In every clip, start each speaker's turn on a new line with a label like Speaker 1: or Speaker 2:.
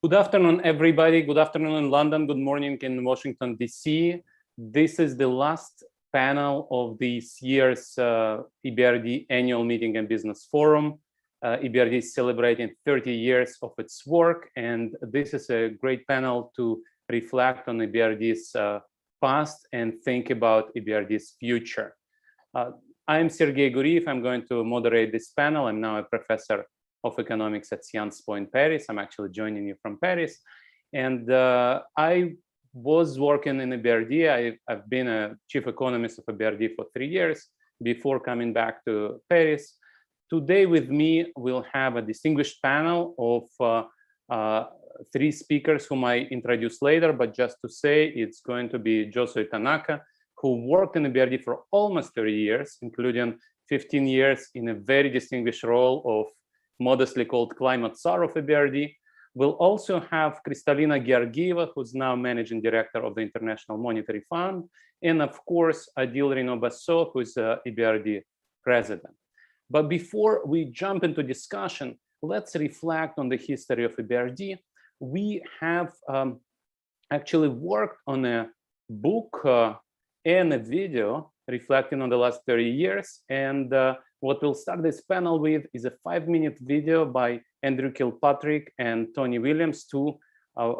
Speaker 1: Good afternoon, everybody. Good afternoon in London. Good morning in Washington, D.C. This is the last panel of this year's EBRD annual meeting and business forum. EBRD is celebrating 30 years of its work, and this is a great panel to reflect on EBRD's past and think about EBRD's future. I'm Sergey Guriev. I'm going to moderate this panel. I'm now a professor of economics at Sciences Po in Paris. I'm actually joining you from Paris. And I was working in EBRD. I've been a chief economist of EBRD for 3 years before coming back to Paris. Today with me, we'll have a distinguished panel of 3 speakers whom I introduce later, but just to say, it's going to be Josue Tanaka, who worked in EBRD for almost 30 years, including 15 years in a very distinguished role of modestly called climate czar of EBRD. We'll also have Kristalina Georgieva, who's now managing director of the International Monetary Fund, and of course, Odile Renaud-Basso, who's EBRD president. But before we jump into discussion, let's reflect on the history of EBRD. We have actually worked on a book and a video reflecting on the last 30 years. And what we'll start this panel with is a 5-minute video by Andrew Kilpatrick and Tony Williams, 2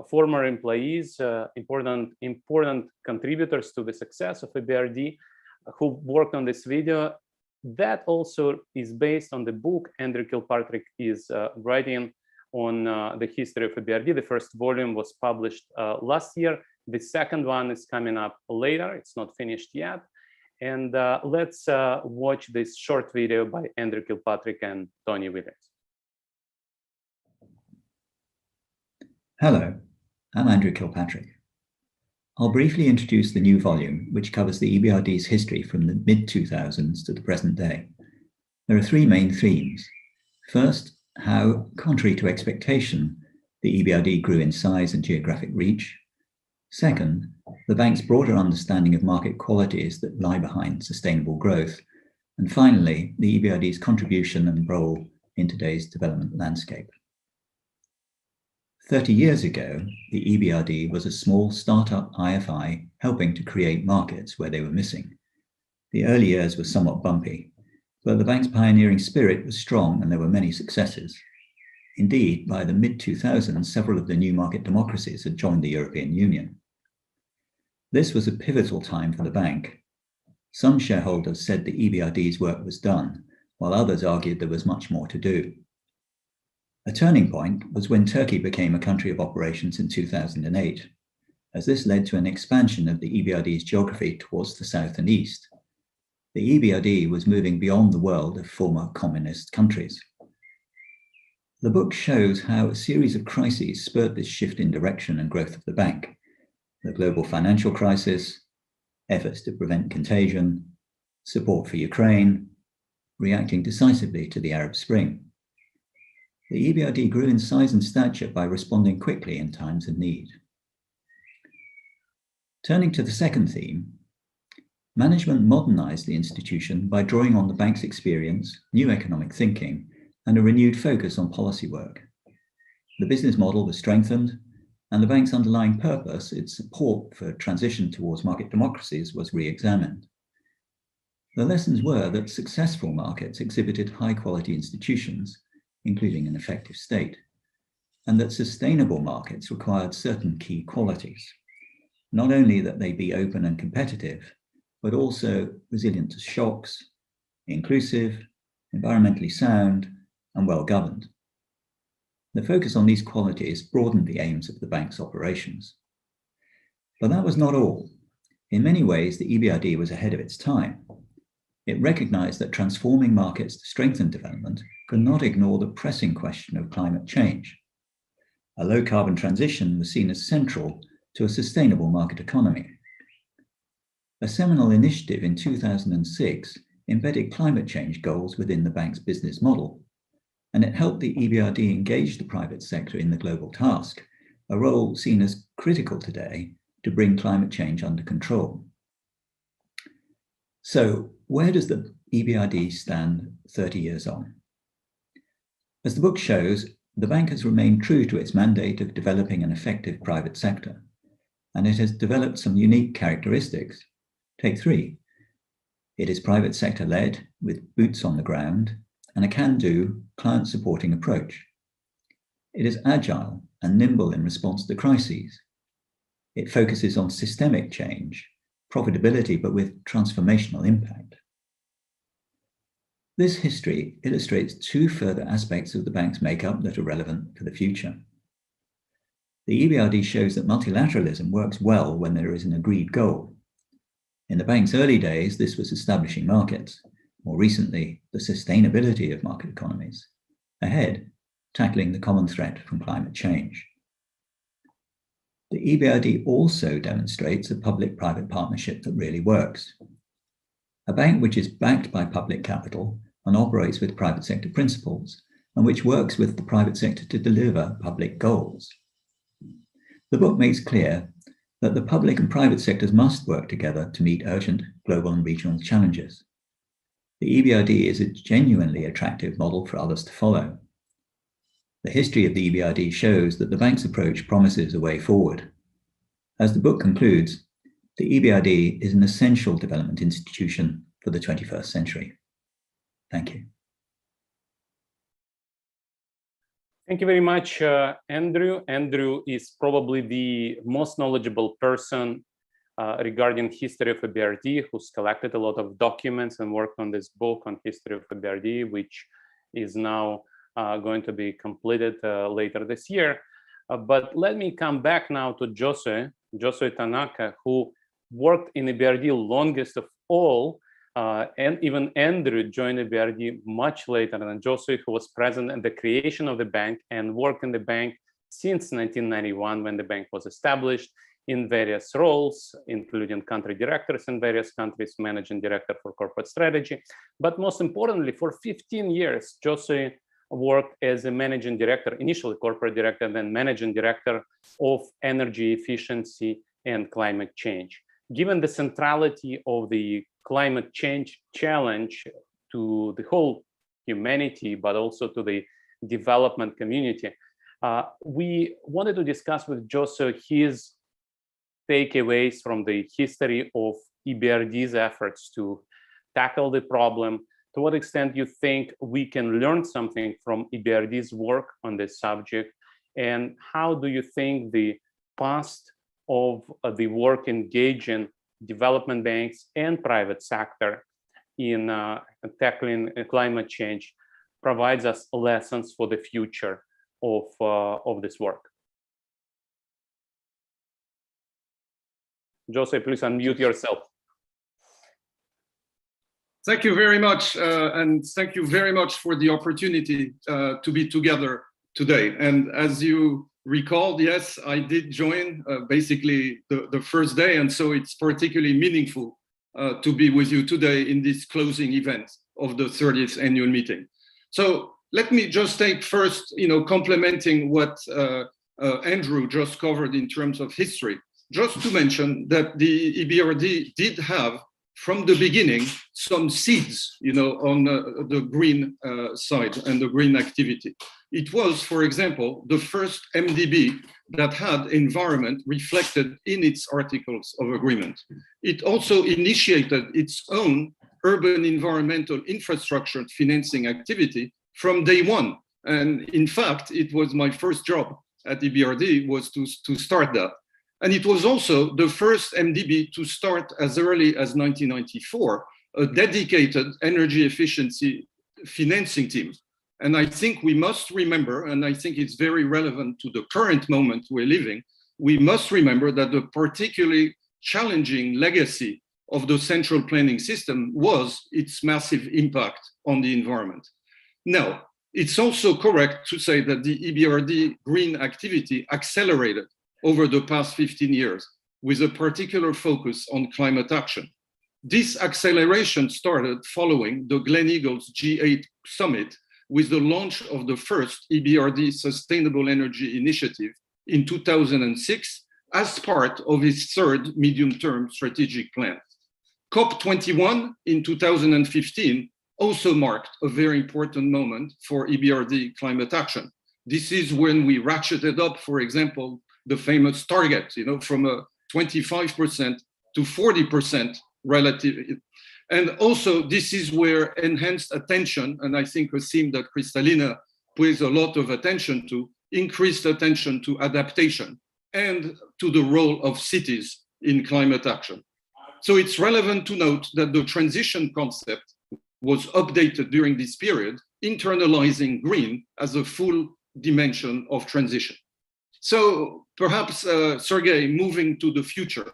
Speaker 1: former employees, important contributors to the success of EBRD, who worked on this video. That also is based on the book Andrew Kilpatrick is writing on the history of EBRD. The first volume was published last year. The second one is coming up later. It's not finished yet. And let's watch this short video by Andrew Kilpatrick and Tony Williams.
Speaker 2: Hello, I'm Andrew Kilpatrick. I'll briefly introduce the new volume, which covers the EBRD's history from the mid-2000s to the present day. There are 3 main themes. First, how, contrary to expectation, the EBRD grew in size and geographic reach. Second, the bank's broader understanding of market qualities that lie behind sustainable growth. And finally, the EBRD's contribution and role in today's development landscape. 30 years ago, the EBRD was a small startup IFI helping to create markets where they were missing. The early years were somewhat bumpy, but the bank's pioneering spirit was strong and there were many successes. Indeed, by the mid-2000s, several of the new market democracies had joined the European Union. This was a pivotal time for the bank. Some shareholders said the EBRD's work was done, while others argued there was much more to do. A turning point was when Turkey became a country of operations in 2008, as this led to an expansion of the EBRD's geography towards the south and east. The EBRD was moving beyond the world of former communist countries. The book shows how a series of crises spurred this shift in direction and growth of the bank. The global financial crisis, efforts to prevent contagion, support for Ukraine, reacting decisively to the Arab Spring. The EBRD grew in size and stature by responding quickly in times of need. Turning to the second theme, management modernized the institution by drawing on the bank's experience, new economic thinking, and a renewed focus on policy work. The business model was strengthened, and the bank's underlying purpose, its support for transition towards market democracies, was re-examined. The lessons were that successful markets exhibited high-quality institutions, including an effective state, and that sustainable markets required certain key qualities. Not only that they be open and competitive, but also resilient to shocks, inclusive, environmentally sound, and well-governed. The focus on these qualities broadened the aims of the bank's operations. But that was not all. In many ways, the EBRD was ahead of its time. It recognized that transforming markets to strengthen development could not ignore the pressing question of climate change. A low-carbon transition was seen as central to a sustainable market economy. A seminal initiative in 2006 embedded climate change goals within the bank's business model, and it helped the EBRD engage the private sector in the global task, a role seen as critical today to bring climate change under control. So, where does the EBRD stand 30 years on? As the book shows, the bank has remained true to its mandate of developing an effective private sector, and it has developed some unique characteristics. Take three. It is private sector led, with boots on the ground, and a can-do, client-supporting approach. It is agile and nimble in response to crises. It focuses on systemic change, profitability, but with transformational impact. This history illustrates two further aspects of the bank's makeup that are relevant for the future. The EBRD shows that multilateralism works well when there is an agreed goal. In the bank's early days, this was establishing markets. More recently, the sustainability of market economies. Ahead, tackling the common threat from climate change. The EBRD also demonstrates a public-private partnership that really works. A bank which is backed by public capital and operates with private sector principles, and which works with the private sector to deliver public goals. The book makes clear that the public and private sectors must work together to meet urgent global and regional challenges. The EBRD is a genuinely attractive model for others to follow. The history of the EBRD shows that the bank's approach promises a way forward. As the book concludes, the EBRD is an essential development institution for the 21st century. Thank you.
Speaker 1: Thank you very much, Andrew. Andrew is probably the most knowledgeable person regarding history of EBRD, who's collected a lot of documents and worked on this book on history of EBRD, which is now going to be completed later this year. But let me come back now to Josue Tanaka, who worked in EBRD longest of all, and even Andrew joined EBRD much later than Josue, who was present at the creation of the bank and worked in the bank since 1991 when the bank was established in various roles, including country directors in various countries, managing director for corporate strategy. But most importantly, for 15 years, Josue worked as a managing director, initially corporate director, then managing director of energy efficiency and climate change. Given the centrality of the climate change challenge to the whole humanity, but also to the development community, we wanted to discuss with Josue his takeaways from the history of EBRD's efforts to tackle the problem. To what extent you think we can learn something from EBRD's work on this subject? And how do you think the past of the work engaging development banks and private sector in tackling climate change provides us lessons for the future of this work? Josue, please unmute yourself.
Speaker 3: Thank you very much, and thank you very much for the opportunity to be together today. And as you recalled, yes, I did join basically the first day, and so it's particularly meaningful to be with you today in this closing event of the 30th annual meeting. So let me just take first, complementing what Andrew just covered in terms of history, just to mention that the EBRD did have from the beginning some seeds, on the green side and the green activity. It was, for example, the first MDB that had environment reflected in its articles of agreement. It also initiated its own urban environmental infrastructure financing activity from day one. And in fact, it was my first job at EBRD was to start that. And it was also the first MDB to start as early as 1994, a dedicated energy efficiency financing team. And I think we must remember, and I think it's very relevant to the current moment we're living, we must remember that the particularly challenging legacy of the central planning system was its massive impact on the environment. Now, it's also correct to say that the EBRD green activity accelerated over the past 15 years with a particular focus on climate action. This acceleration started following the Gleneagles G8 summit with the launch of the first EBRD Sustainable Energy Initiative in 2006 as part of its third medium-term strategic plan. COP21 in 2015 also marked a very important moment for EBRD climate action. This is when we ratcheted up, for example, the famous target, from a 25% to 40% relative. And also, this is where enhanced attention, and I think a theme that Kristalina pays a lot of attention to, increased attention to adaptation and to the role of cities in climate action. So it's relevant to note that the transition concept was updated during this period, internalizing green as a full dimension of transition. So perhaps, Sergey, moving to the future,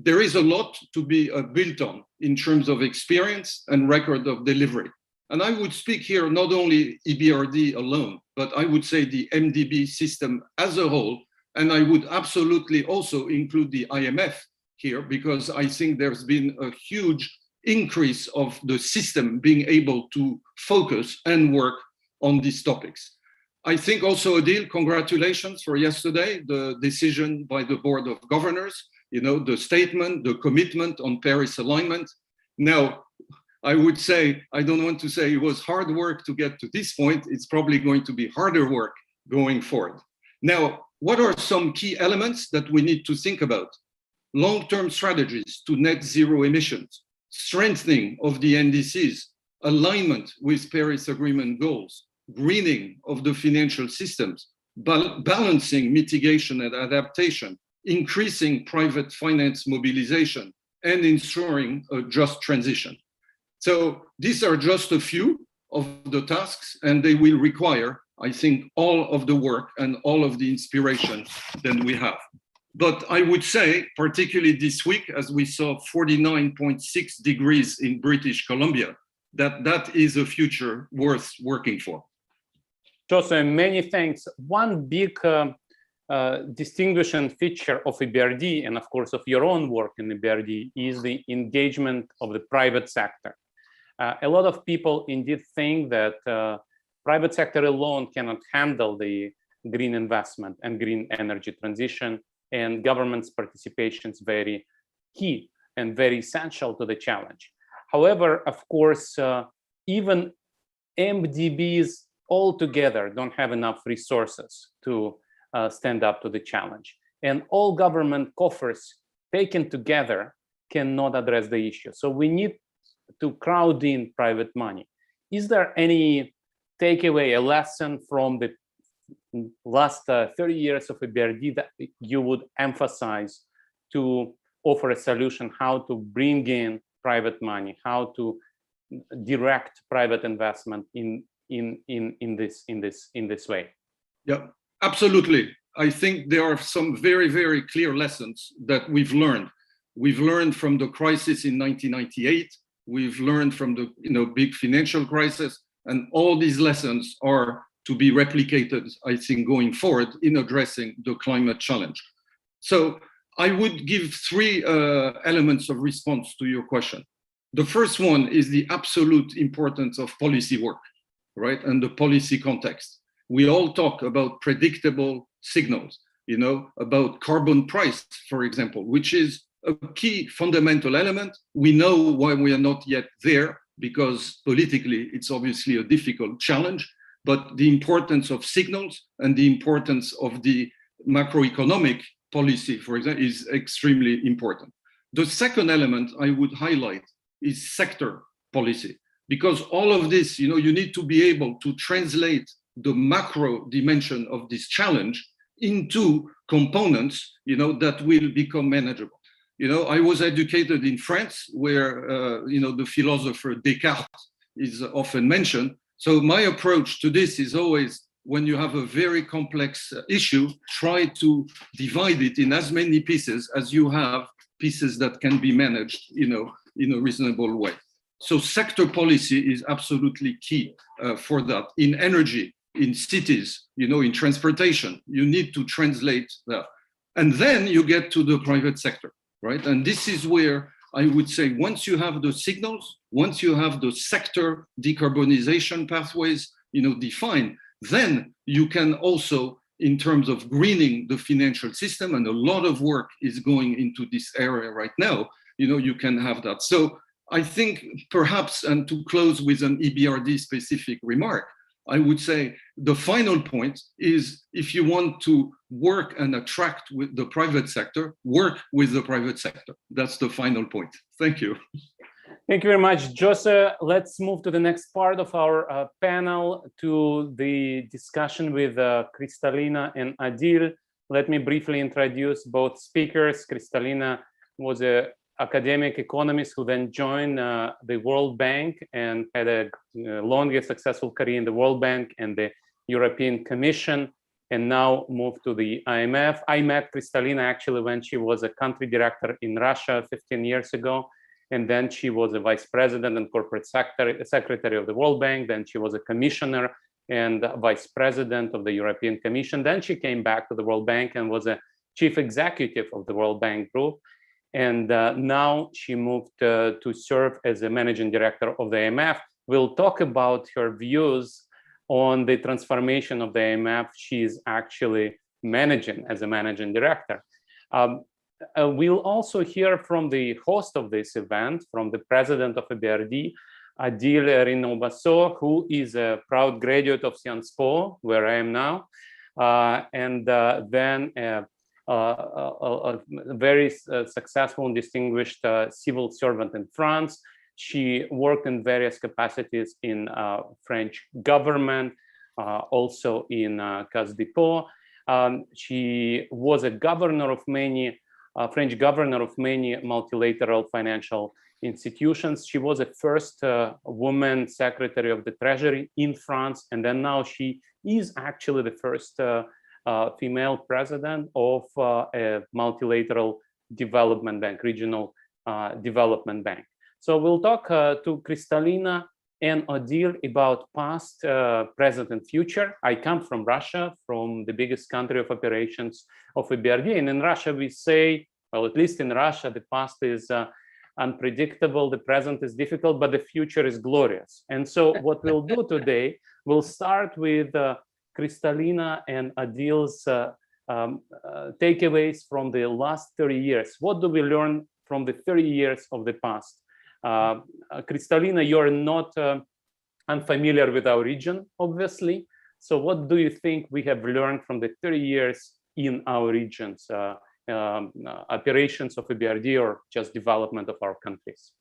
Speaker 3: there is a lot to be built on in terms of experience and record of delivery. And I would speak here not only EBRD alone, but I would say the MDB system as a whole. And I would absolutely also include the IMF here, because I think there's been a huge increase of the system being able to focus and work on these topics. I think also, Odile, congratulations for yesterday, the decision by the Board of Governors, the statement, the commitment on Paris alignment. Now, I would say, I don't want to say it was hard work to get to this point. It's probably going to be harder work going forward. Now, what are some key elements that we need to think about? Long-term strategies to net zero emissions, strengthening of the NDCs, alignment with Paris Agreement goals, greening of the financial systems, balancing mitigation and adaptation, increasing private finance mobilization, and ensuring a just transition. So these are just a few of the tasks, and they will require, I think, all of the work and all of the inspiration that we have. But I would say, particularly this week, as we saw 49.6 degrees in British Columbia, that is a future worth working for.
Speaker 1: Jose, many thanks. One big distinguishing feature of EBRD, and of course of your own work in EBRD, is the engagement of the private sector. A lot of people indeed think that private sector alone cannot handle the green investment and green energy transition, and government's participation is very key and very essential to the challenge. However, of course, even MDBs altogether don't have enough resources to stand up to the challenge. And all government coffers taken together cannot address the issue. So we need to crowd in private money. Is there any takeaway, a lesson from the last 30 years of EBRD that you would emphasize to offer a solution, how to bring in private money, how to direct private investment in this way?
Speaker 3: Yeah, absolutely. I think there are some very, very clear lessons that we've learned. We've learned from the crisis in 1998. We've learned from the big financial crisis, and all these lessons are to be replicated, I think, going forward in addressing the climate challenge. So I would give three elements of response to your question. The first one is the absolute importance of policy work, right? And the policy context. We all talk about predictable signals, about carbon price, for example, which is a key fundamental element. We know why we are not yet there, because politically it's obviously a difficult challenge, but the importance of signals and the importance of the macroeconomic policy, for example, is extremely important. The second element I would highlight is sector policy, because all of this, you need to be able to translate the macro dimension of this challenge into components, that will become manageable. I was educated in France, where, the philosopher Descartes is often mentioned. So my approach to this is always, when you have a very complex issue, try to divide it in as many pieces as you have pieces that can be managed, in a reasonable way. So sector policy is absolutely key for that. In energy, in cities, in transportation, you need to translate that. And then you get to the private sector, right? And this is where I would say, once you have the signals, once you have the sector decarbonization pathways, defined, then you can also, in terms of greening the financial system, and a lot of work is going into this area right now, you can have that. So I think perhaps, and to close with an EBRD specific remark, I would say the final point is, if you want to work and attract with the private sector, work with the private sector. That's the final point. Thank you.
Speaker 1: Thank you very much, Jose. Let's move to the next part of our panel, to the discussion with Kristalina and Odile. Let me briefly introduce both speakers. Kristalina was an academic economist who then joined the World Bank and had a long and successful career in the World Bank and the European Commission, and now moved to the IMF. I met Kristalina actually when she was a country director in Russia 15 years ago. And then she was a vice president and corporate secretary of the World Bank. Then she was a commissioner and vice president of the European Commission. Then she came back to the World Bank and was a chief executive of the World Bank Group. And now she moved to serve as a managing director of the IMF. We'll talk about her views on the transformation of the IMF she's actually managing as a managing director. We'll also hear from the host of this event, from the president of EBRD, Odile Renaud-Basso, who is a proud graduate of Sciences Po, where I am now, and then a very successful and distinguished civil servant in France. She worked in various capacities in French government, also in Caisse d'Dépôt. She was a governor of many French governor of many multilateral financial institutions. She was the first woman secretary of the Treasury in France, and then now she is actually the first female president of a multilateral development bank, regional development bank. So we'll talk to Kristalina and Odile about past, present, and future. I come from Russia, from the biggest country of operations of EBRD. And in Russia, we say, well, at least in Russia, the past is unpredictable, the present is difficult, but the future is glorious. And so what we'll do today, we'll start with Kristalina and Odile's takeaways from the last 30 years. What do we learn from the 30 years of the past? Kristalina, you're not unfamiliar with our region, obviously. So what do you think we have learned from the 30 years in our regions, operations of EBRD or just development of our countries?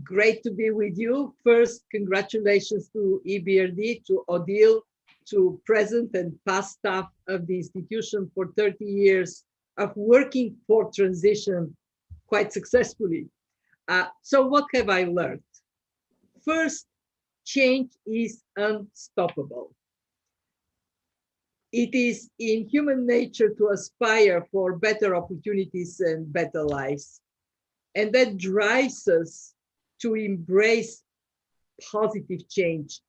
Speaker 4: Great to be with you. First, congratulations to EBRD, to Odile, to present and past staff of the institution for 30 years of working for transition quite successfully. So what have I learned? First, change is unstoppable. It is in human nature to aspire for better opportunities and better lives. And that drives us to embrace positive change.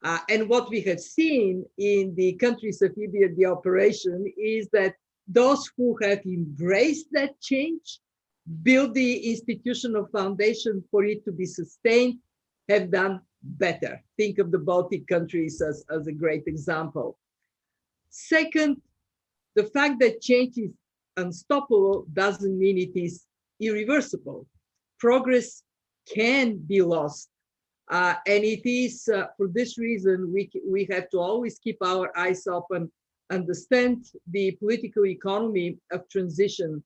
Speaker 4: And what we have seen in the countries of EBRD operation is that those who have embraced that change, build the institutional foundation for it to be sustained, have done better. Think of the Baltic countries as a great example. Second, the fact that change is unstoppable doesn't mean it is irreversible. Progress can be lost. And it is for this reason we have to always keep our eyes open, understand the political economy of transition,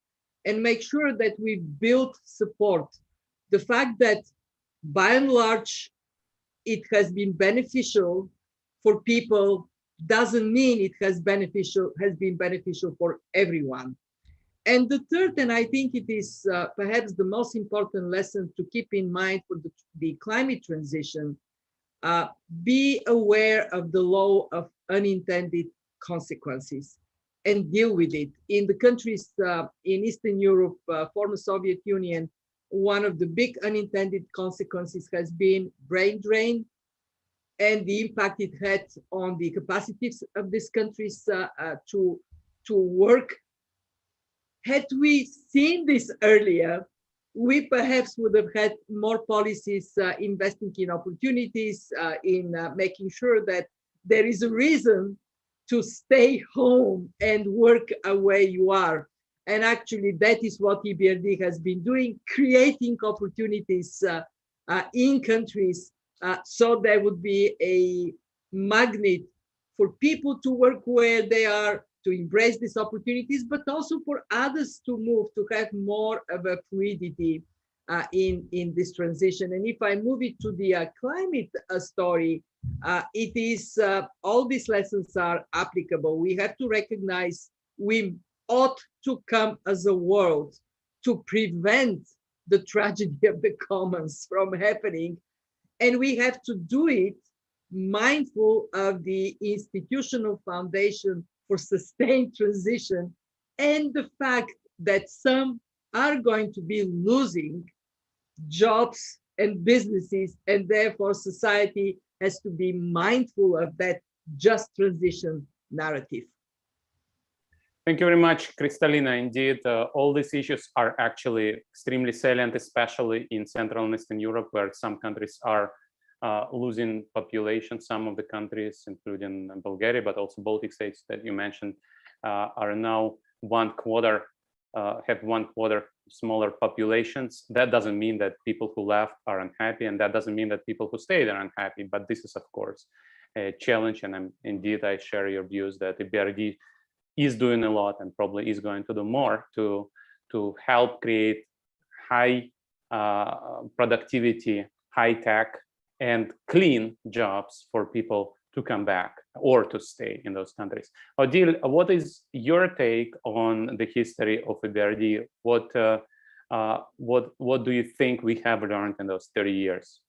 Speaker 4: and make sure that we build support. The fact that by and large it has been beneficial for people doesn't mean it has been beneficial for everyone. And the third, and I think it is perhaps the most important lesson to keep in mind for the climate transition, be aware of the law of unintended consequences and deal with it. In the countries in Eastern Europe, former Soviet Union, one of the big unintended consequences has been brain drain and the impact it had on the capacities of these countries to work. Had we seen this earlier, we perhaps would have had more policies investing in opportunities, in making sure that there is a reason to stay home and work where you are. And actually, that is what EBRD has been doing, creating opportunities in countries So there would be a magnet for people to work where they are, to embrace these opportunities, but also for others to move, to have more of a fluidity in this transition. And if I move it to the climate story, it is all these lessons are applicable. We have to recognize we ought to come as a world to prevent the tragedy of the commons from happening. And we have to do it mindful of the institutional foundation for sustained transition and the fact that some are going to be losing jobs and businesses, and therefore society has to be mindful of that just transition narrative.
Speaker 1: Thank you very much, Kristalina. Indeed, all these issues are actually extremely salient, especially in Central and Eastern Europe, where some countries are losing population. Some of the countries, including Bulgaria, but also Baltic states that you mentioned, are now have one quarter smaller populations. That doesn't mean that people who left are unhappy, and that doesn't mean that people who stayed are unhappy. But this is, of course, a challenge, and indeed I share your views that the EBRD is doing a lot and probably is going to do more to help create high productivity, high tech, and clean jobs for people to come back or to stay in those countries. Odile, what is your take on the history of EBRD? What do you think we have learned in those 30 years?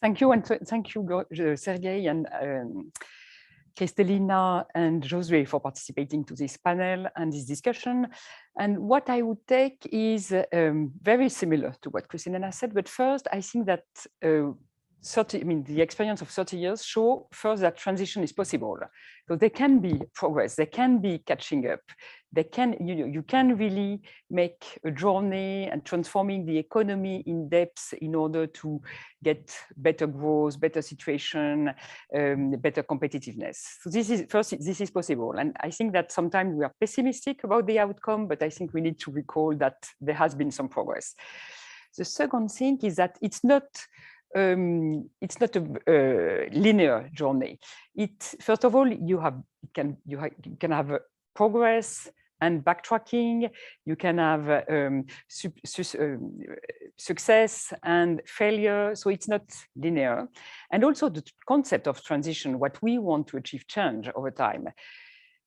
Speaker 5: Thank you, and thank you, Sergei and Kristalina and Josué for participating to this panel and this discussion. And what I would take is very similar to what Kristalina said, but first I think that the experience of 30 years show first that transition is possible. So there can be progress, there can be catching up, you can really make a journey and transforming the economy in depth in order to get better growth, better situation, better competitiveness. So this is possible. And I think that sometimes we are pessimistic about the outcome, but I think we need to recall that there has been some progress. The second thing is that it's not a linear journey. First of all, you can have progress and backtracking. You can have success and failure. So it's not linear. And also the concept of transition, what we want to achieve change over time.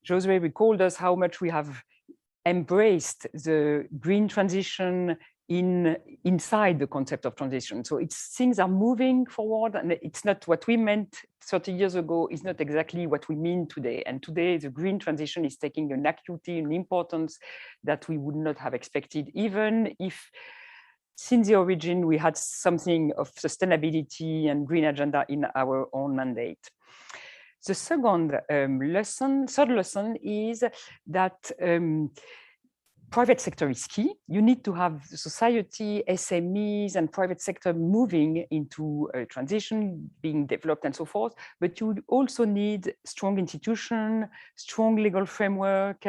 Speaker 5: Josué recalled us how much we have embraced the green transition inside the concept of transition. So things are moving forward, and it's not what we meant 30 years ago is not exactly what we mean today. And today the green transition is taking an acuity and importance that we would not have expected, even if since the origin we had something of sustainability and green agenda in our own mandate. The third lesson is that private sector is key. You need to have society, SMEs, and private sector moving into a transition, being developed and so forth. But you also need strong institution, strong legal framework,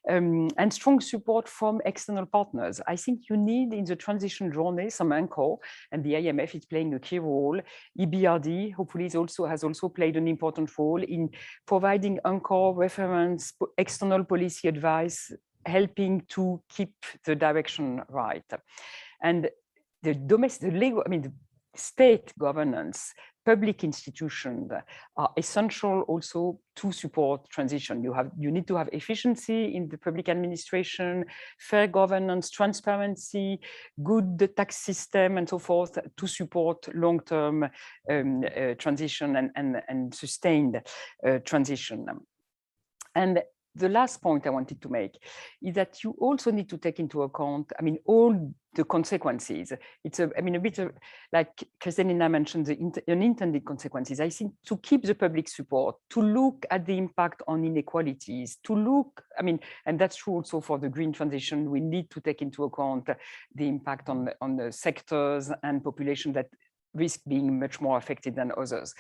Speaker 5: and strong support from external partners. I think you need in the transition journey some anchor, and the IMF is playing a key role. EBRD hopefully has also played an important role in providing anchor, reference, external policy advice, helping to keep the direction right. And the state governance, public institutions are essential also to support transition. You need to have efficiency in the public administration, fair governance, transparency, good tax system, and so forth to support long-term transition and sustained transition. And the last point I wanted to make is that you also need to take into account, all the consequences. It's a bit like Kristalina mentioned, the unintended consequences. I think to keep the public support, to look at the impact on inequalities, and that's true also for the green transition, we need to take into account the impact on the sectors and population that risk being much more affected than others.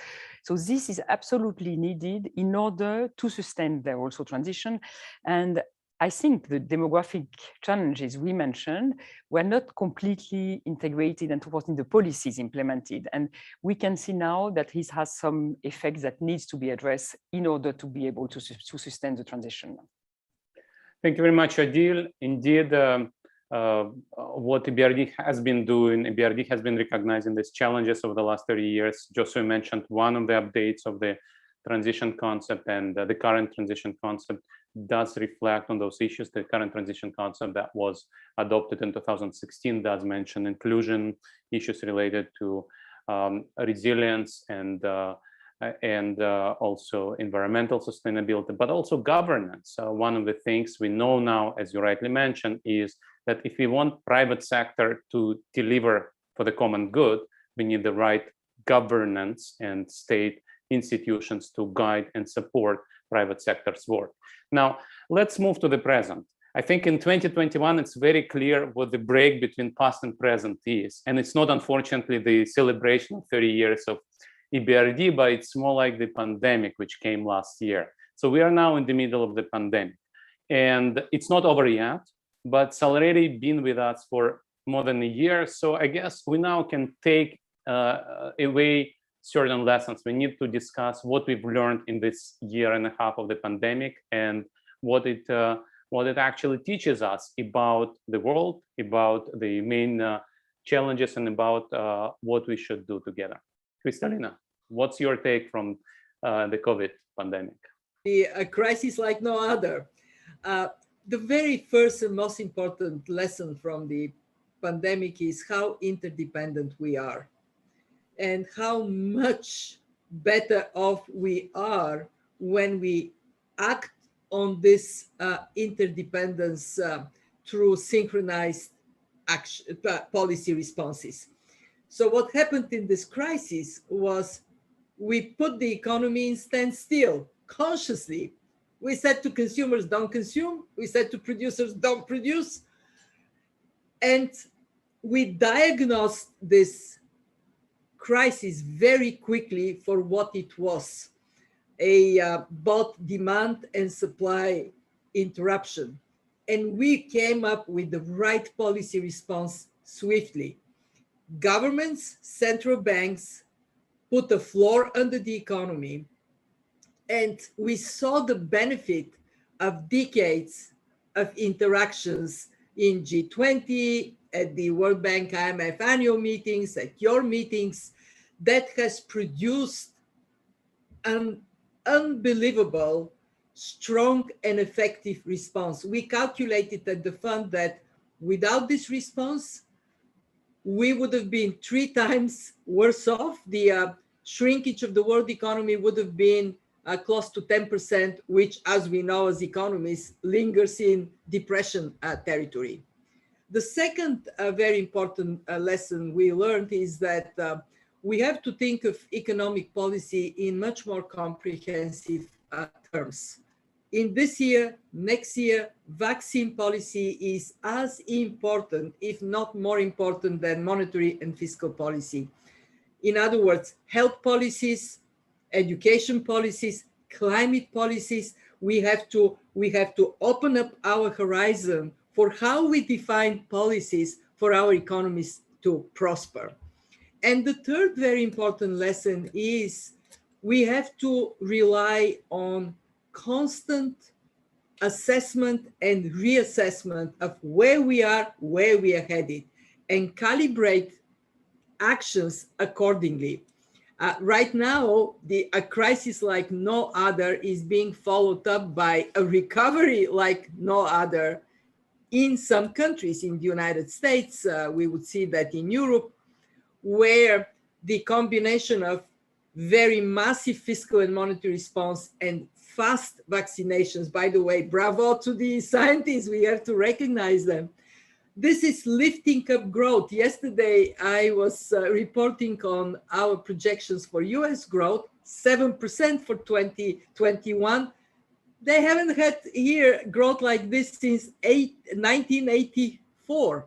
Speaker 5: So this is absolutely needed in order to sustain their also transition. And I think the demographic challenges we mentioned were not completely integrated and in the policies implemented. And we can see now that this has some effects that needs to be addressed in order to be able to sustain the transition.
Speaker 1: Thank you very much, Odile. Indeed, what EBRD has been doing, EBRD has been recognizing these challenges over the last 30 years. Joshua mentioned one of the updates of the transition concept, and the current transition concept does reflect on those issues. The current transition concept that was adopted in 2016 does mention inclusion, issues related to resilience and also environmental sustainability, but also governance. One of the things we know now, as you rightly mentioned, is that if we want private sector to deliver for the common good, we need the right governance and state institutions to guide and support private sector's work. Now, let's move to the present. I think in 2021, it's very clear what the break between past and present is. And it's not, unfortunately, the celebration of 30 years of EBRD, but it's more like the pandemic, which came last year. So we are now in the middle of the pandemic. And it's not over yet, but it's already been with us for more than a year. So I guess we now can take away certain lessons. We need to discuss what we've learned in this year and a half of the pandemic and what it actually teaches us about the world, about the main challenges, and about what we should do together. Kristalina, what's your take from the COVID pandemic?
Speaker 4: A crisis like no other. The very first and most important lesson from the pandemic is how interdependent we are, and how much better off we are when we act on this interdependence through synchronized action, policy responses. So what happened in this crisis was we put the economy in standstill consciously. We said to consumers, don't consume. We said to producers, don't produce. And we diagnosed this crisis very quickly for what it was, both demand and supply interruption. And we came up with the right policy response swiftly. Governments, central banks put a floor under the economy, and we saw the benefit of decades of interactions in G20, at the World Bank IMF annual meetings, at your meetings, that has produced an unbelievable, strong and effective response. We calculated at the fund that without this response, we would have been 3 times worse off. The shrinkage of the world economy would have been close to 10%, which, as we know as economists, lingers in depression territory. The second very important lesson we learned is that we have to think of economic policy in much more comprehensive terms. In this year, next year, vaccine policy is as important, if not more important, than monetary and fiscal policy. In other words, health policies, education policies, climate policies, we have to open up our horizon for how we define policies for our economies to prosper. And the third very important lesson is we have to rely on constant assessment and reassessment of where we are headed, and calibrate actions accordingly. Right now, a crisis like no other is being followed up by a recovery like no other in some countries. In the United States, we would see that in Europe, where the combination of very massive fiscal and monetary response and fast vaccinations, by the way, bravo to the scientists, we have to recognize them. This is lifting up growth. Yesterday, I was reporting on our projections for US growth, 7% for 2021. They haven't had here growth like this since 1984.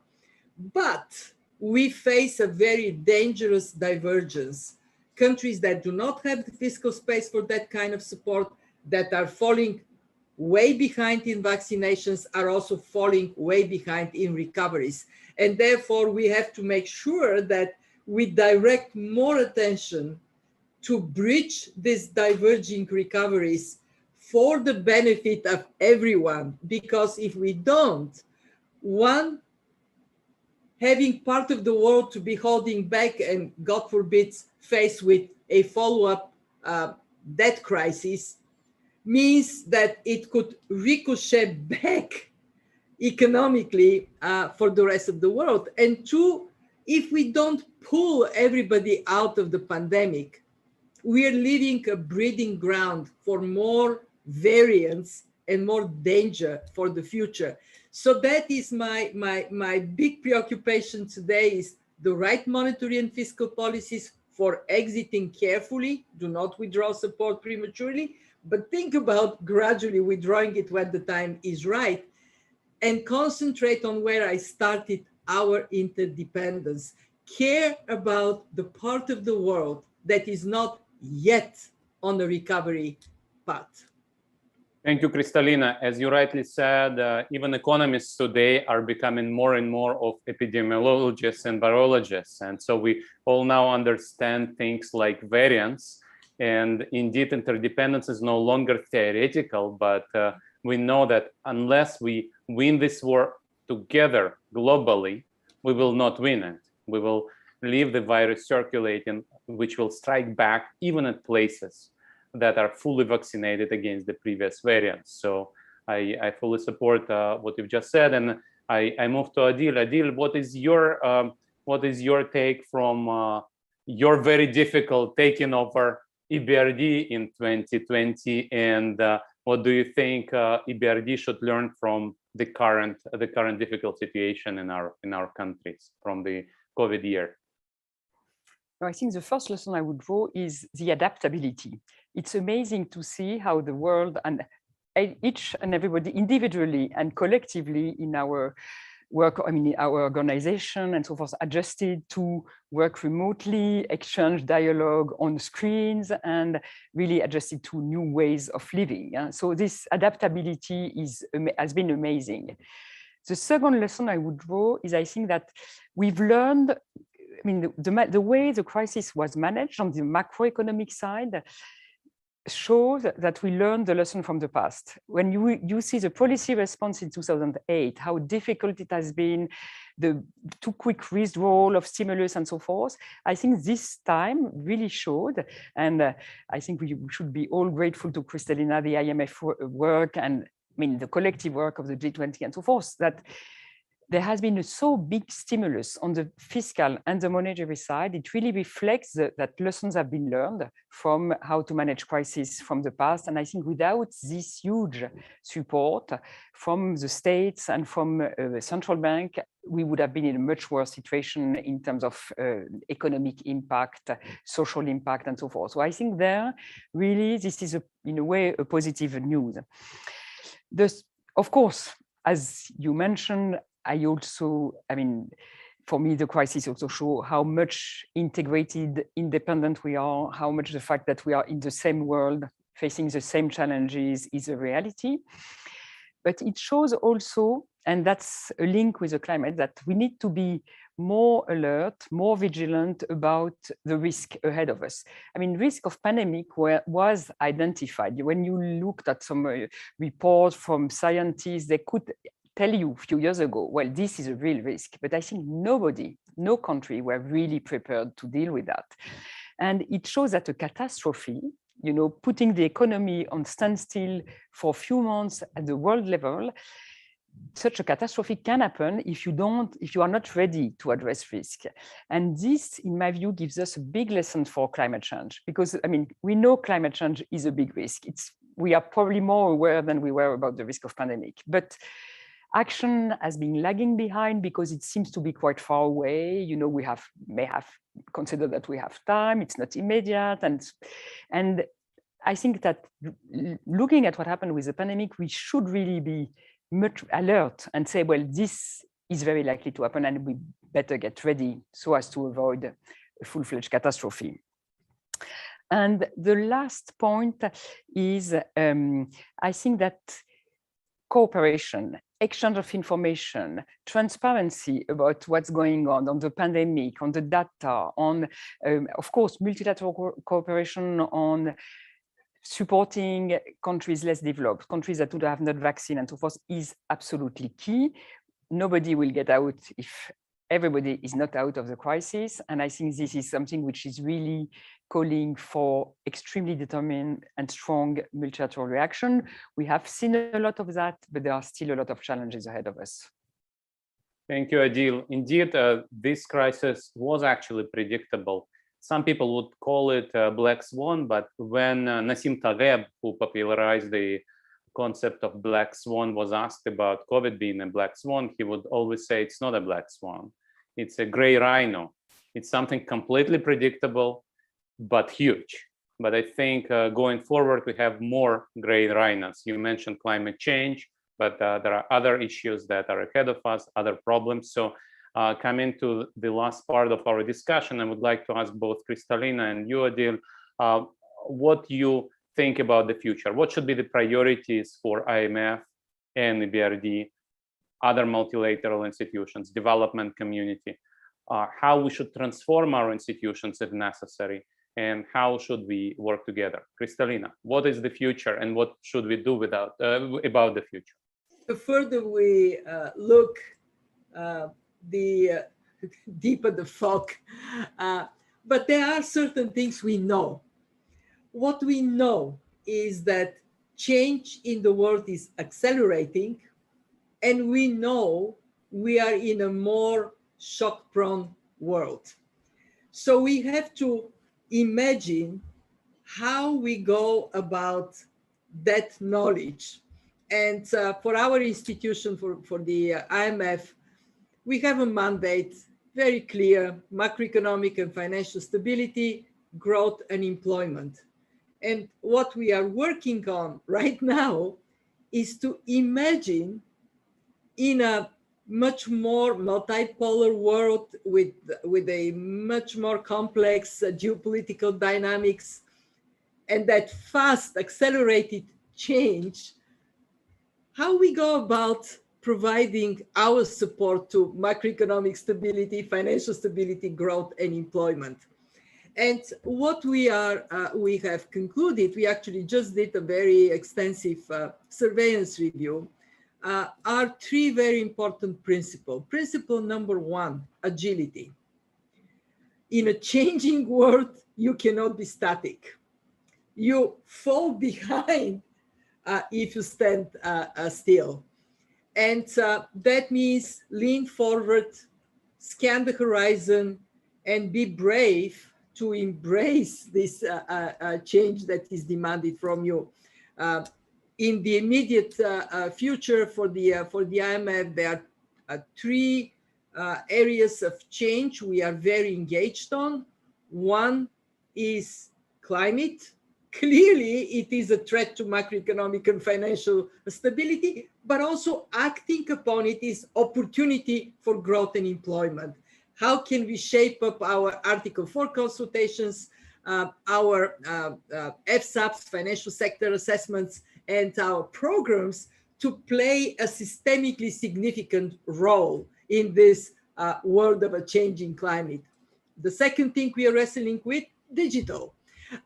Speaker 4: But we face a very dangerous divergence. Countries that do not have the fiscal space for that kind of support, that are falling way behind in vaccinations are also falling way behind in recoveries. And therefore, we have to make sure that we direct more attention to bridge these diverging recoveries for the benefit of everyone. Because if we don't, one, having part of the world to be holding back and, God forbid, faced with a follow-up debt crisis means that it could ricochet back economically for the rest of the world. And two, if we don't pull everybody out of the pandemic, we are leaving a breeding ground for more variants and more danger for the future. So that is my big preoccupation today, is the right monetary and fiscal policies for exiting carefully. Do not withdraw support prematurely, but think about gradually withdrawing it when the time is right, and concentrate on where I started, our interdependence. Care about the part of the world that is not yet on the recovery path.
Speaker 1: Thank you, Kristalina. As you rightly said, even economists today are becoming more and more of epidemiologists and virologists. And so we all now understand things like variants. And indeed, interdependence is no longer theoretical, but we know that unless we win this war together globally, we will not win it. We will leave the virus circulating, which will strike back even at places that are fully vaccinated against the previous variants. So I fully support what you've just said, and I move to Odile. Odile, what is your take from your very difficult taking over EBRD in 2020, and what do you think EBRD should learn from the current difficult situation in our countries from the COVID year?
Speaker 5: I think the first lesson I would draw is the adaptability. It's amazing to see how the world and each and everybody individually and collectively in our work, our organization and so forth, adjusted to work remotely, exchange dialogue on screens, and really adjusted to new ways of living. Yeah? So this adaptability has been amazing. The second lesson I would draw is, I think that we've learned, the way the crisis was managed on the macroeconomic side shows that we learned the lesson from the past. When you see the policy response in 2008, how difficult it has been, the too quick withdrawal of stimulus and so forth, I think this time really showed, and I think we should be all grateful to Kristalina, the IMF work, and the collective work of the G20 and so forth, that there has been a so big stimulus on the fiscal and the monetary side. It really reflects that lessons have been learned from how to manage crisis from the past. And I think without this huge support from the states and from the central bank, we would have been in a much worse situation in terms of economic impact, social impact, and so forth. So I think there, really, this is, in a way, a positive news. Of course, as you mentioned, for me, the crisis also shows how much integrated, independent we are, how much the fact that we are in the same world, facing the same challenges is a reality. But it shows also, and that's a link with the climate, that we need to be more alert, more vigilant about the risk ahead of us. Risk of pandemic was identified. When you looked at some reports from scientists, they could tell you a few years ago, well, this is a real risk. But I think no country were really prepared to deal with that. And it shows that a catastrophe, putting the economy on standstill for a few months at the world level, such a catastrophe can happen if you are not ready to address risk. And this, in my view, gives us a big lesson for climate change, because we know climate change is a big risk. We are probably more aware than we were about the risk of pandemic, but action has been lagging behind because it seems to be quite far away. We may have considered that we have time, it's not immediate. And I think that looking at what happened with the pandemic, we should really be much alert and say, well, this is very likely to happen and we better get ready so as to avoid a full-fledged catastrophe. And the last point is, I think that cooperation, exchange of information, transparency about what's going on the pandemic, on the data, on, of course, multilateral cooperation on supporting countries less developed, countries that would have not vaccine and so forth, is absolutely key. Nobody will get out if everybody is not out of the crisis. And I think this is something which is really calling for extremely determined and strong multilateral reaction. We have seen a lot of that, but there are still a lot of challenges ahead of us.
Speaker 1: Thank you, Odile. Indeed, this crisis was actually predictable. Some people would call it a black swan, but when Nassim Taleb, who popularized the concept of black swan, was asked about COVID being a black swan, he would always say it's not a black swan, it's a gray rhino. It's something completely predictable, but huge. But I think going forward, we have more gray rhinos. You mentioned climate change, but there are other issues that are ahead of us, other problems. So coming to the last part of our discussion, I would like to ask both Kristalina and you, Odile, what you think about the future. What should be the priorities for IMF and EBRD, other multilateral institutions, development community, how we should transform our institutions if necessary, and how should we work together? Kristalina, what is the future and what should we do about the future?
Speaker 4: The further we look, the deeper the fog. But there are certain things we know. What we know is that change in the world is accelerating, and we know we are in a more shock-prone world. So we have to imagine how we go about that knowledge. And for our institution, for the IMF, we have a mandate, very clear: macroeconomic and financial stability, growth and employment. And what we are working on right now is to imagine, in a much more multipolar world with a much more complex geopolitical dynamics, and that fast accelerated change, how we go about providing our support to macroeconomic stability, financial stability, growth and employment. And what we have concluded, we actually just did a very extensive surveillance review, are three very important principles. Principle number one, agility. In a changing world, you cannot be static. You fall behind if you stand still. And that means lean forward, scan the horizon, and be brave to embrace this change that is demanded from you. In the immediate future for the IMF, there are three areas of change we are very engaged on. One is climate. Clearly, it is a threat to macroeconomic and financial stability, but also acting upon it is opportunity for growth and employment. How can we shape up our Article 4 consultations, our FSAPs, financial sector assessments, and our programs to play a systemically significant role in this world of a changing climate? The second thing we are wrestling with, digital.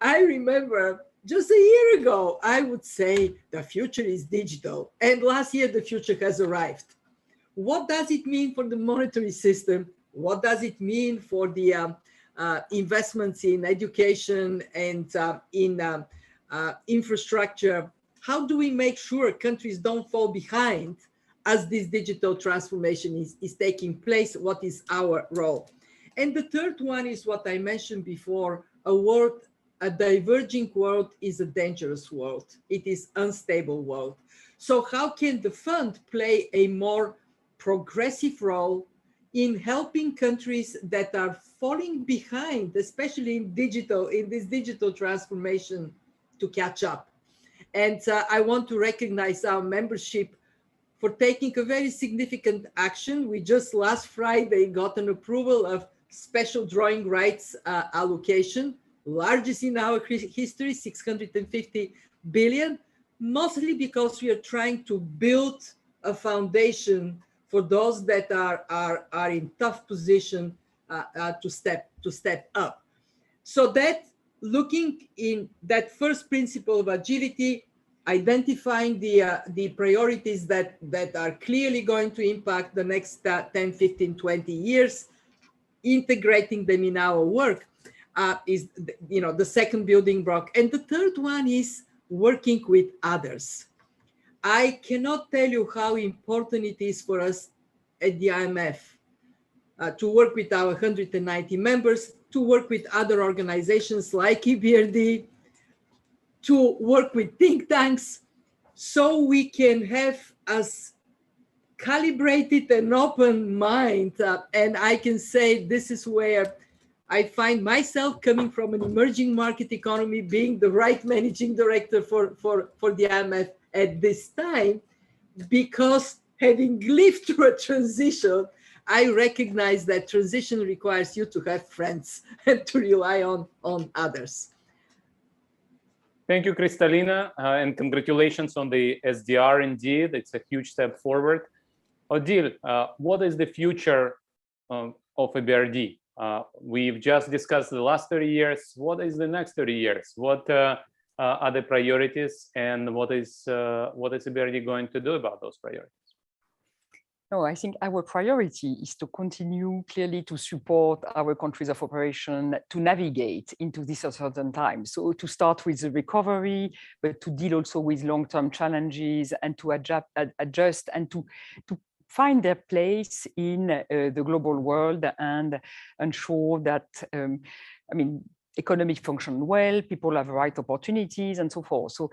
Speaker 4: I remember just a year ago, I would say the future is digital. And last year, the future has arrived. What does it mean for the monetary system? What does it mean for the investments in education and in infrastructure? How do we make sure countries don't fall behind as this digital transformation is taking place? What is our role? And the third one is what I mentioned before, a diverging world is a dangerous world. It is unstable world. So how can the fund play a more progressive role in helping countries that are falling behind, especially in this digital transformation, to catch up? And I want to recognize our membership for taking a very significant action. We just last Friday got an approval of special drawing rights allocation, largest in our history, 650 billion, mostly because we are trying to build a foundation for those that are in tough position to step up. So that looking in that first principle of agility, identifying the priorities that are clearly going to impact the next 10, 15, 20 years, integrating them in our work is the second building block. And the third one is working with others. I cannot tell you how important it is for us at the IMF to work with our 190 members, to work with other organizations like EBRD, to work with think tanks, so we can have as calibrated and open mind. And I can say this is where I find myself coming from an emerging market economy, being the right managing director for the IMF at this time, because having lived through a transition, I recognize that transition requires you to have friends and to rely on others.
Speaker 1: Thank you, Kristalina, and congratulations on the SDR. Indeed, it's a huge step forward. Odile, what is the future of EBRD? We've just discussed the last 30 years. What is the next 30 years? What are the priorities, and what is EBRD going to do about those priorities?
Speaker 5: No, I think our priority is to continue clearly to support our countries of operation to navigate into this uncertain time. So to start with the recovery, but to deal also with long-term challenges and to adjust and to find their place in the global world and ensure that, economic function well, people have right opportunities and so forth. So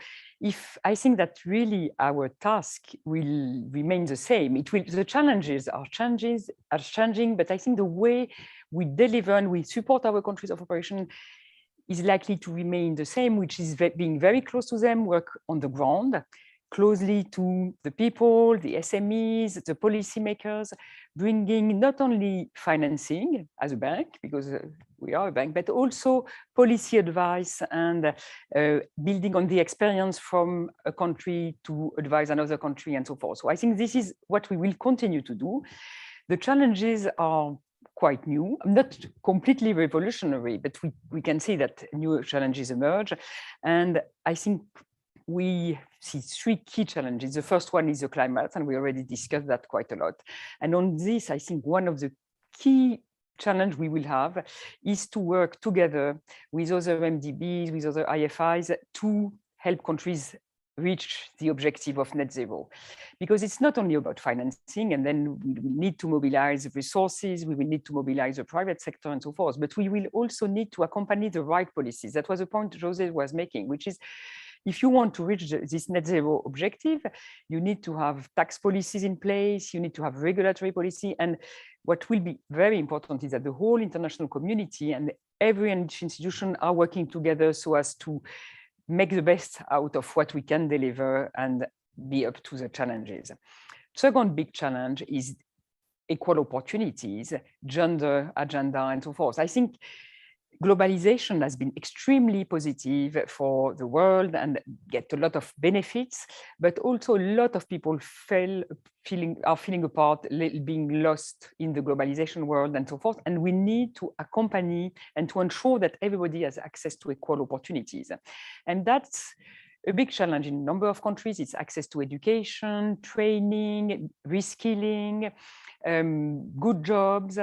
Speaker 5: I think that really our task will remain the same. The challenges are changing, but I think the way we deliver and we support our countries of operation is likely to remain the same, which is being very close to them, work on the ground, closely to the people, the SMEs, the policymakers, bringing not only financing as a bank, because we are a bank, but also policy advice and building on the experience from a country to advise another country and so forth. So I think this is what we will continue to do. The challenges are quite new, not completely revolutionary, but we can see that new challenges emerge. And I think we see three key challenges. The first one is the climate, and we already discussed that quite a lot. And on this, I think one of the key challenge we will have is to work together with other MDBs, with other IFIs to help countries reach the objective of net zero. Because it's not only about financing, and then we will need to mobilize resources, we will need to mobilize the private sector and so forth, but we will also need to accompany the right policies. That was a point Jose was making, which is if you want to reach this net zero objective, you need to have tax policies in place, you need to have regulatory policy. And what will be very important is that the whole international community and every institution are working together so as to make the best out of what we can deliver and be up to the challenges. Second big challenge is equal opportunities, gender agenda, and so forth. I think globalization has been extremely positive for the world and get a lot of benefits, but also a lot of people are feeling apart, being lost in the globalization world and so forth. And we need to accompany and to ensure that everybody has access to equal opportunities. And that's a big challenge in a number of countries. It's access to education, training, reskilling, good jobs,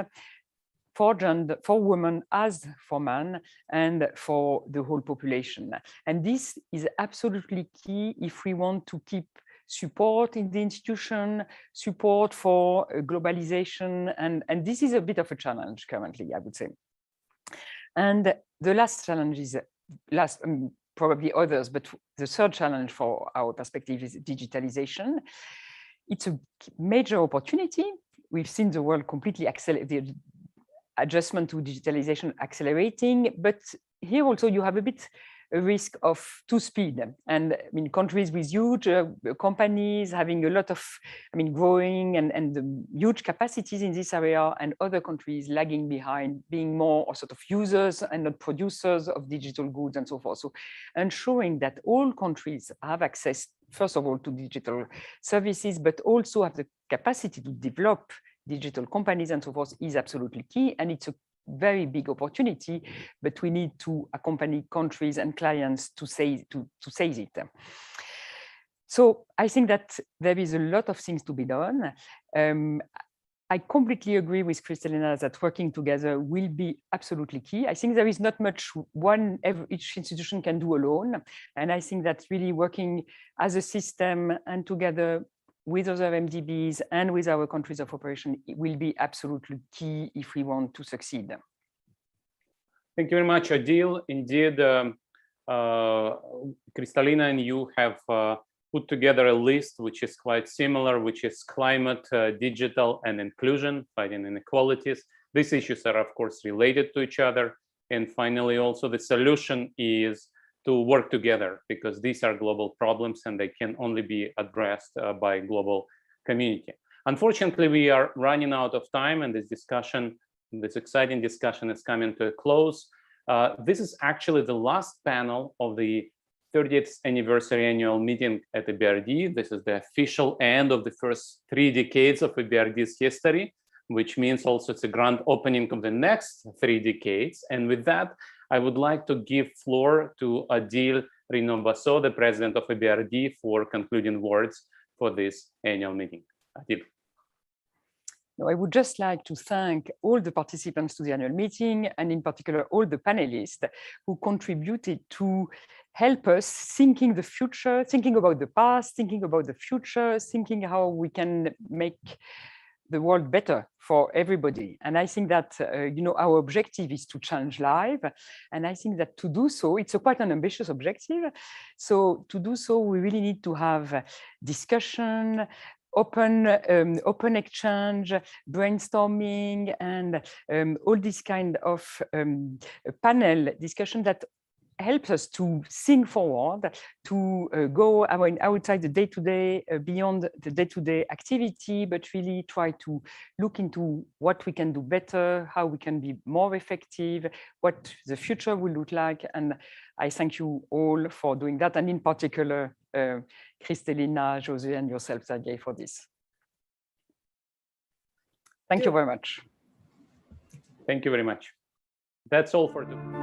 Speaker 5: for gender, for women as for men, and for the whole population. And this is absolutely key if we want to keep support in the institution, support for globalization, and this is a bit of a challenge currently, I would say. And the last challenge is, probably others, but the third challenge for our perspective is digitalization. It's a major opportunity. We've seen the world completely accelerate, the adjustment to digitalization accelerating, but here also you have a bit a risk of too speed. And I mean, countries with huge companies having a lot of, growing and huge capacities in this area, and other countries lagging behind, being more sort of users and not producers of digital goods and so forth. So ensuring that all countries have access, first of all, to digital services, but also have the capacity to develop digital companies and so forth is absolutely key. And it's a very big opportunity, but we need to accompany countries and clients to seize it. So I think that there is a lot of things to be done. I completely agree with Kristalina that working together will be absolutely key. I think there is not much each institution can do alone. And I think that really working as a system and together with other MDBs and with our countries of operation, it will be absolutely key if we want to succeed.
Speaker 1: Thank you very much, Odile. Indeed, Kristalina and you have put together a list which is quite similar, which is climate, digital, and inclusion, fighting inequalities. These issues are, of course, related to each other. And finally, also the solution is to work together, because these are global problems and they can only be addressed by global community. Unfortunately, we are running out of time, and this exciting discussion is coming to a close. This is actually the last panel of the 30th anniversary annual meeting at EBRD. This is the official end of the first 3 decades of EBRD's history, which means also it's a grand opening of the next 3 decades. And with that, I would like to give floor to Odile Renaud-Basso, the president of EBRD, for concluding words for this annual meeting. Odile.
Speaker 5: I would just like to thank all the participants to the annual meeting, and in particular, all the panelists who contributed to help us thinking the future, thinking about the past, thinking about the future, thinking how we can make the world better for everybody. And I think that, our objective is to change life. And I think that to do so, it's quite an ambitious objective. So to do so, we really need to have discussion, open exchange, brainstorming, and all this kind of panel discussion that helps us to think forward, to go outside the day-to-day, beyond the day-to-day activity, but really try to look into what we can do better, how we can be more effective, what the future will look like. And I thank you all for doing that, and in particular, Kristalina, José, and yourself, Sergei, for this. Thank you very much.
Speaker 1: Thank you very much. That's all for today.